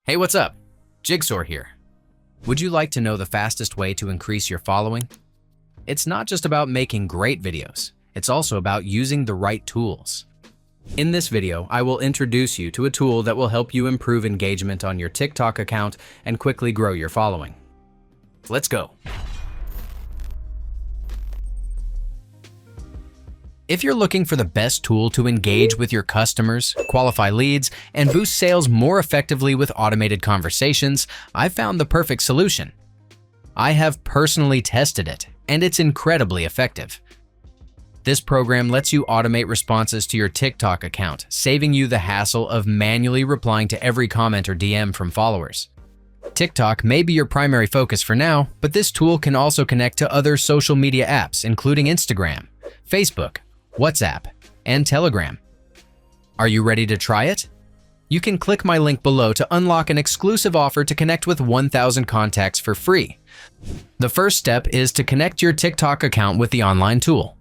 Hey, what's up? Jigsaw here. Would you like to know the fastest way to increase your following? It's not just about making great videos, it's also about using the right tools. In this video, I will introduce you to a tool that will help you improve engagement on your TikTok account and quickly grow your following. Let's go. If you're looking for the best tool to engage with your customers, qualify leads, and boost sales more effectively with automated conversations, I've found the perfect solution. I have personally tested it, and it's incredibly effective. This program lets you automate responses to your TikTok account, saving you the hassle of manually replying to every comment or DM from followers. TikTok may be your primary focus for now, but this tool can also connect to other social media apps, including Instagram, Facebook, WhatsApp, and Telegram. Are you ready to try it? You can click my link below to unlock an exclusive offer to connect with 1,000 contacts for free. The first step is to connect your TikTok account with the online tool.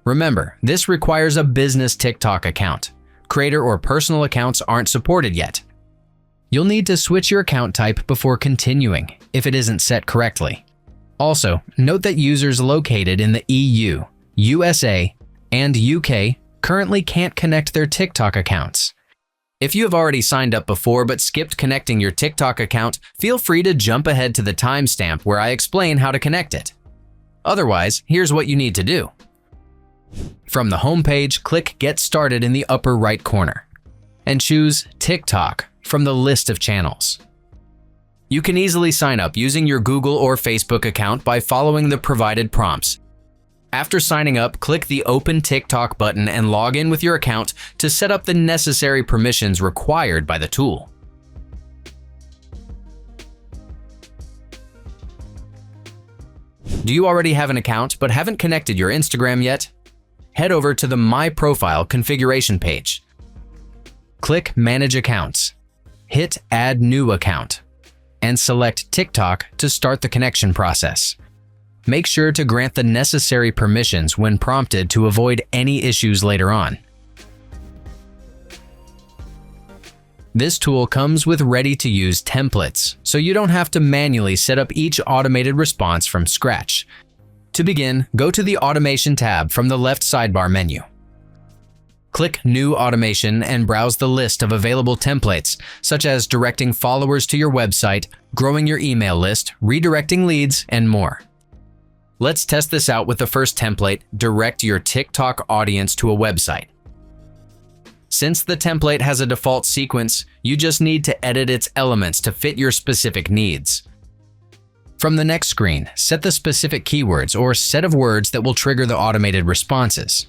Remember, this requires a business TikTok account. Creator or personal accounts aren't supported yet. You'll need to switch your account type before continuing if it isn't set correctly. Also, note that users located in the EU, USA, and UK currently can't connect their TikTok accounts. If you have already signed up before but skipped connecting your TikTok account, feel free to jump ahead to the timestamp where I explain how to connect it. Otherwise, here's what you need to do. From the homepage, click Get Started in the upper right corner and choose TikTok from the list of channels. You can easily sign up using your Google or Facebook account by following the provided prompts. After signing up, click the Open TikTok button and log in with your account to set up the necessary permissions required by the tool. Do you already have an account but haven't connected your Instagram yet? Head over to the My Profile configuration page. Click Manage Accounts. Hit Add New Account and select TikTok to start the connection process. Make sure to grant the necessary permissions when prompted to avoid any issues later on. This tool comes with ready-to-use templates, so you don't have to manually set up each automated response from scratch. To begin, go to the Automation tab from the left sidebar menu. Click New Automation and browse the list of available templates, such as directing followers to your website, growing your email list, redirecting leads, and more. Let's test this out with the first template, Direct Your TikTok Audience to a Website. Since the template has a default sequence, you just need to edit its elements to fit your specific needs. From the next screen, set the specific keywords or set of words that will trigger the automated responses.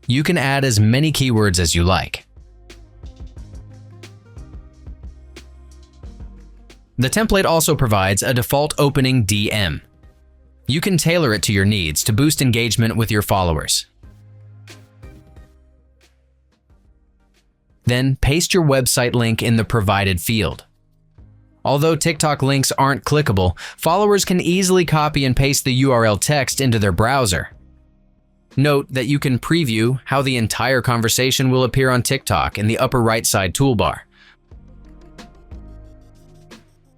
You can add as many keywords as you like. The template also provides a default opening DM. You can tailor it to your needs to boost engagement with your followers. Then paste your website link in the provided field. Although TikTok links aren't clickable, followers can easily copy and paste the URL text into their browser. Note that you can preview how the entire conversation will appear on TikTok in the upper right side toolbar.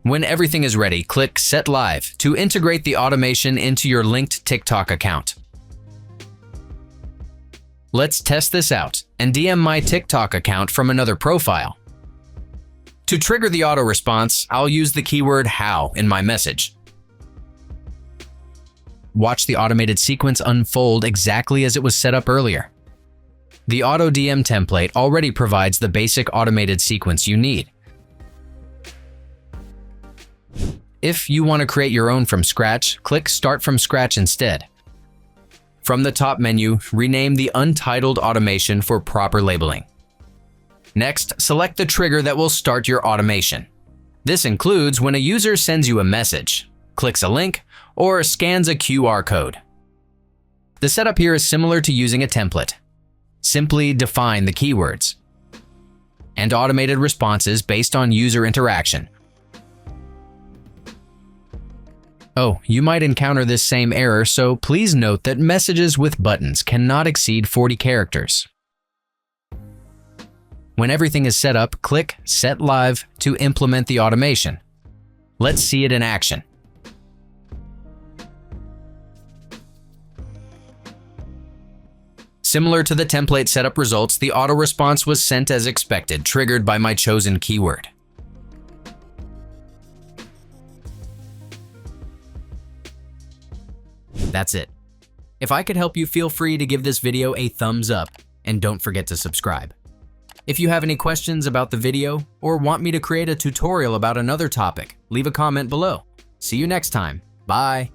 When everything is ready, click Set Live to integrate the automation into your linked TikTok account. Let's test this out and DM my TikTok account from another profile. To trigger the auto response, I'll use the keyword HOW in my message. Watch the automated sequence unfold exactly as it was set up earlier. The Auto DM template already provides the basic automated sequence you need. If you want to create your own from scratch, click Start from Scratch instead. From the top menu, rename the untitled automation for proper labeling. Next, select the trigger that will start your automation. This includes when a user sends you a message, clicks a link, or scans a QR code. The setup here is similar to using a template. Simply define the keywords and automated responses based on user interaction. Oh, you might encounter this same error, so please note that messages with buttons cannot exceed 40 characters. When everything is set up, click Set Live to implement the automation. Let's see it in action. Similar to the template setup results, the auto response was sent as expected, triggered by my chosen keyword. That's it. If I could help you, feel free to give this video a thumbs up, and don't forget to subscribe. If you have any questions about the video or want me to create a tutorial about another topic, leave a comment below. See you next time. Bye.